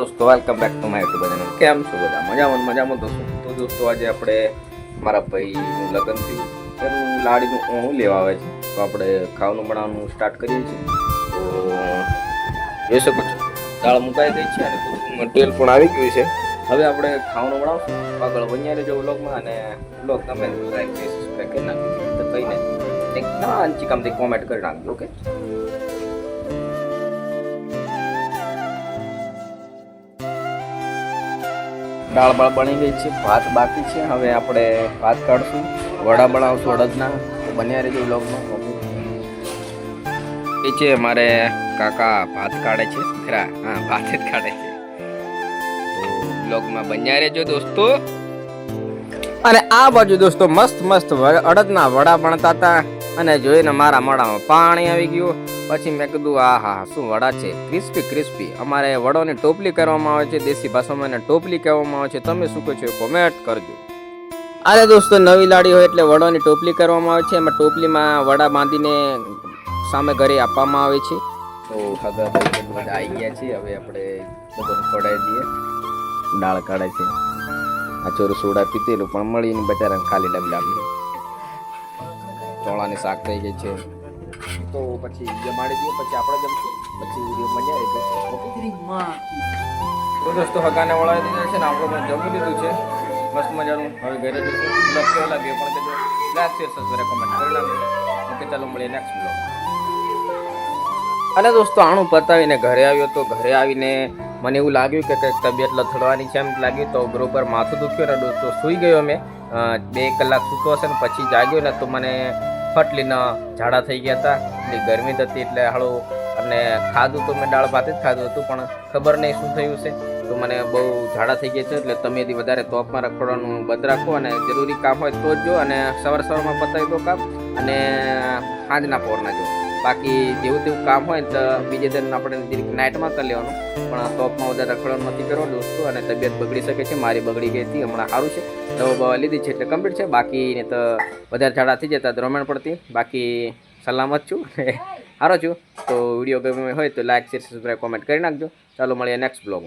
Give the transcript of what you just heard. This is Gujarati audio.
दोस्तों welcome back to my YouTube channel. केम छो बधा मजाમાં दोस्तों। तो दोस्तों आज આપણે મારા ભાઈનું લગ્ન થયું એનું લાડીનું ઓણું લેવા આવે છે, તો આપણે ખાવાનું બનાવવાનું સ્ટાર્ટ કરીએ છીએ। તો જોઈ શકો છો દાળ મુકાઈ ગઈ છે અને તેલ પણ આવી ગયું છે। હવે આપણે ખાવાનું બનાવશું। આગળ બન્યા રહેજો વ્લોગમાં અને વ્લોગ તમે લાઈક અને સબસ્ક્રાઇબ કરી નાખજો તો કહીને એક નાની કામથી કોમેન્ટ કરી નાખજો। ઓકે, દાળ બાળ બની ગઈ છે, ભાત બાકી છે। હવે આપણે ભાત કાઢશું, વડા બનાવશું અડદના, તો બન્યા રહેજો વ્લોગમાં। એ છે અમારે કાકા ભાત કાઢે છે, ખરા હા ભાત જ કાઢે છે, તો વ્લોગમાં બન્યા રહેજો દોસ્તો। અને આ બાજુ દોસ્તો મસ્ત મસ્ત અડદના વડા બનતા હતા અને જોઈને મારા મોઢામાં પાણી આવી ગયું। પછી મેં કીધું આ હા શું વડા છે, ક્રિસ્પી ક્રિસ્પી। અમારે વડોની ટોપલી કરવામાં આવે છે, દેશી ભાષામાં એને ટોપલી કહેવામાં આવે છે। તમે શું કહો છો કોમેન્ટ કરજો। અરે દોસ્તો નવી લાડી હોય એટલે વડોની ટોપલી કરવામાં આવે છે, એમાં ટોપલીમાં વડા બાંધીને સામે ઘરે આપવામાં આવે છે। તો હગા ભાઈ બધા આવી ગયા છે। હવે આપણે બધું ખોડાઈ દઈએ। દાળ કાઢે છે, આ ચોરું સોડા પીતેલું પણ મળીને બચારાને ખાલી ડબલામાં ચોળાની શાક થઈ ગઈ છે। તો પછી જમાડી દઈએ, પછી આપણે જમશું, પછી વિડીયો મજા આવી જશે। તો દોસ્તો હગાને વળાવી દીધા છે ને આપણે પણ જમી લીધું છે મસ્ત મજાનું। હવે ઘરે જઈશું। બ્લોગ કેવો લાગ્યો પણ કહેજો, લાઈક શેર સબસ્ક્રાઇબ કમેન્ટ કરી નાખજો। ઓકે ચાલો મળીએ નેક્સ્ટ બ્લોગ। અને દોસ્તો આણું પતાવીને ઘરે આવ્યો, તો ઘરે આવીને મને એવું લાગ્યું કે કંઈક તબિયત લથડવાની છે એમ લાગ્યું, તો બરોબર માથું દુખ્યું ને દોસ્તો સૂઈ ગયો મેં। 2 કલાક સૂતો હશે ને પછી જાગ્યો ને તો મને ફટલીના ઝાડા થઈ ગયા હતા। એટલી ગરમી હતી એટલે હાળું, અને ખાધું તો મેં દાળ ભાત જ ખાધું હતું પણ ખબર નહીં શું થયું છે, તો મને બહુ ઝાડા થઈ ગયા છે। એટલે તમે એથી વધારે તોપમાં રખડવાનું બંધ રાખો અને જરૂરી કામ હોય તો જ જો, અને સવારમાં પતાવી દો કામ અને સાંજના પોરના જો। બાકી જેવું તેવું કામ હોય ને તો બીજે દિન આપણે નાઇટમાં કરી લેવાનું, પણ તોપમાં વધારે રખડવાનું નથી કરવાનું દોસ્તો। અને તબિયત બગડી શકે છે, મારી બગડી ગઈ હતી, હમણાં સારું છે, દવા બવા લીધી છે એટલે કમ્પ્લીટ છે। બાકી ને તો વધારે ઝાડા થઈ જતા દ્રમણ પડતી, બાકી સલામત છું સારો છું। તો વિડીયો ગમે હોય તો લાઈક શેર સબસ્ક્રાઈબ કોમેન્ટ કરી નાખજો। ચાલો મળીએ નેક્સ્ટ બ્લોગ।